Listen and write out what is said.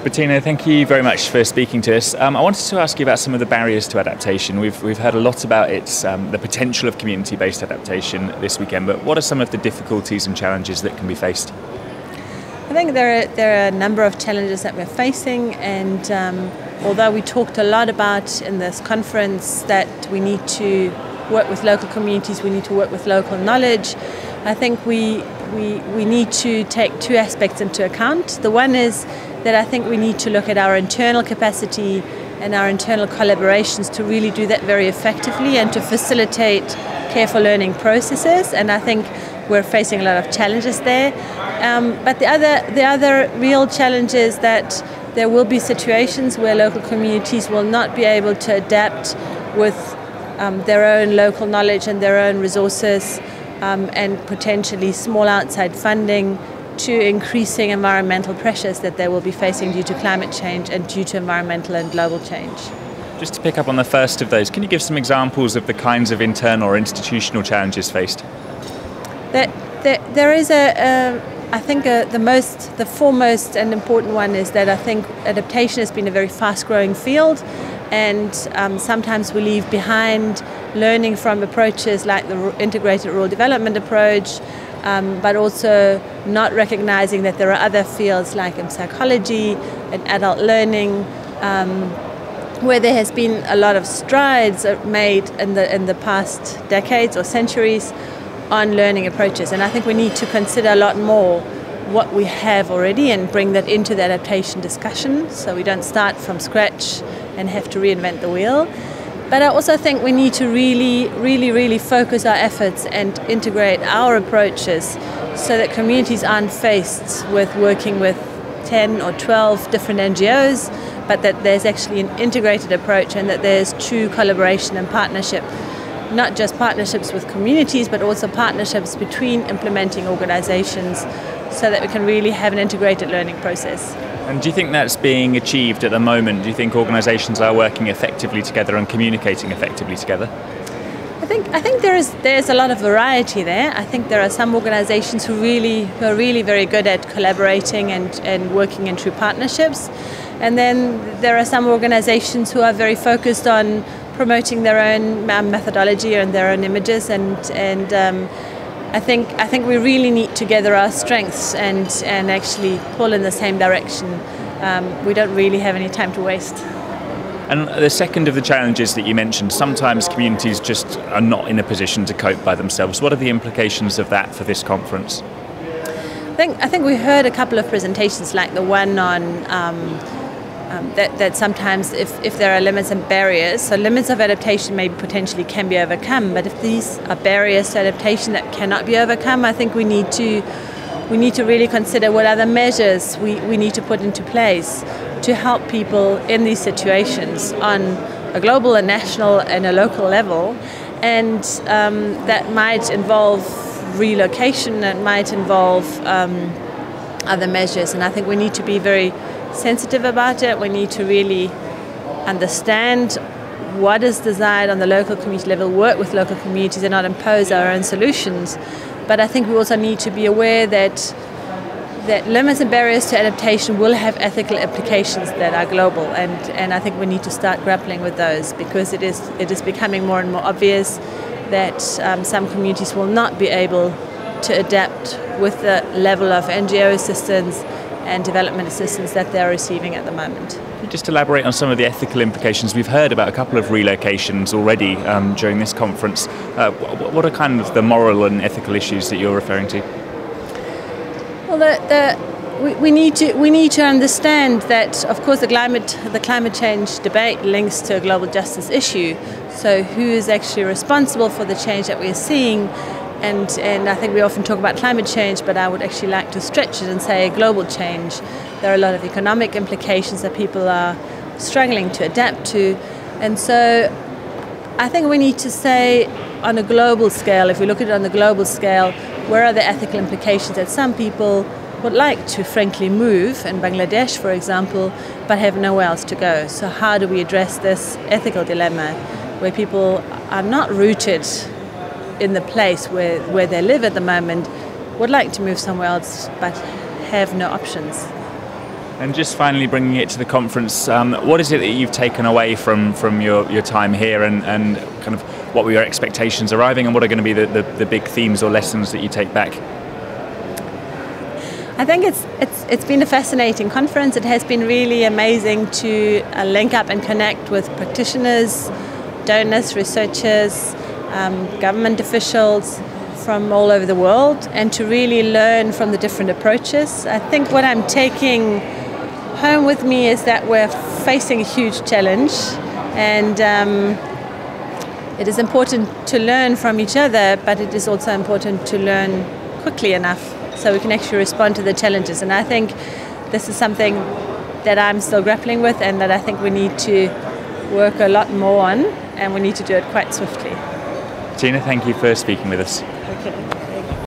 Bettina, thank you very much for speaking to us. I wanted to ask you about some of the barriers to adaptation. We've heard a lot about the potential of community-based adaptation this weekend, but what are some of the difficulties and challenges that can be faced? I think there are a number of challenges that we're facing, and although we talked a lot about in this conference that we need to work with local communities, we need to work with local knowledge, I think we need to take two aspects into account. The one is that I think we need to look at our internal capacity and our internal collaborations to really do that very effectively and to facilitate careful learning processes, and I think we're facing a lot of challenges there. But the other real challenge is that there will be situations where local communities will not be able to adapt with their own local knowledge and their own resources and potentially small outside funding to increasing environmental pressures that they will be facing due to climate change and due to environmental and global change. Just to pick up on the first of those, can you give some examples of the kinds of internal or institutional challenges faced? There is I think the foremost and important one is that I think adaptation has been a very fast-growing field, and sometimes we leave behind learning from approaches like the integrated rural development approach, but also not recognizing that there are other fields like in psychology and adult learning, where there has been a lot of strides made in the past decades or centuries on learning approaches, and I think we need to consider a lot more what we have already and bring that into the adaptation discussion so we don't start from scratch and have to reinvent the wheel. But I also think we need to really focus our efforts and integrate our approaches so that communities aren't faced with working with 10 or 12 different NGOs, but that there's actually an integrated approach and that there's true collaboration and partnership. Not just partnerships with communities, but also partnerships between implementing organizations so that we can really have an integrated learning process. And do you think that's being achieved at the moment? Do you think organizations are working effectively together and communicating effectively together? I think there's a lot of variety there. I think there are some organizations who are really very good at collaborating and working in true partnerships. And then there are some organizations who are very focused on promoting their own methodology and their own images, and I think we really need to gather our strengths and actually pull in the same direction. We don't really have any time to waste. And the second of the challenges that you mentioned, sometimes communities just are not in a position to cope by themselves. What are the implications of that for this conference? I think we heard a couple of presentations like the one on that sometimes if there are limits and barriers, so limits of adaptation maybe potentially can be overcome, but if these are barriers to adaptation that cannot be overcome, I think we need to really consider what other measures we need to put into place to help people in these situations on a global, a national and a local level, and that might involve relocation, that might involve other measures, and I think we need to be very sensitive about it. We need to really understand what is desired on the local community level, work with local communities and not impose our own solutions. But I think we also need to be aware that limits and barriers to adaptation will have ethical implications that are global, and I think we need to start grappling with those, because it is becoming more and more obvious that some communities will not be able to adapt with the level of NGO assistance and development assistance that they're receiving at the moment. Just elaborate on some of the ethical implications. We've heard about a couple of relocations already during this conference. What are kind of the moral and ethical issues that you're referring to? Well, we need to understand that, of course, the climate change debate links to a global justice issue. So who is actually responsible for the change that we're seeing? And I think we often talk about climate change, but I would actually like to stretch it and say global change. There are a lot of economic implications that people are struggling to adapt to. And so I think we need to say on a global scale, if we look at it on the global scale, where are the ethical implications that some people would like to frankly move, in Bangladesh, for example, but have nowhere else to go. So how do we address this ethical dilemma where people are not rooted in the place where they live at the moment, would like to move somewhere else but have no options? And just finally bringing it to the conference, what is it that you've taken away from your time here, and kind of what were your expectations arriving, and what are going to be the big themes or lessons that you take back? I think it's been a fascinating conference. It has been really amazing to link up and connect with practitioners, donors, researchers, government officials from all over the world, and to really learn from the different approaches. I think what I'm taking home with me is that we're facing a huge challenge, and it is important to learn from each other, but it is also important to learn quickly enough so we can actually respond to the challenges. And I think this is something that I'm still grappling with, and that I think we need to work a lot more on, and we need to do it quite swiftly. Bettina, thank you for speaking with us. Okay.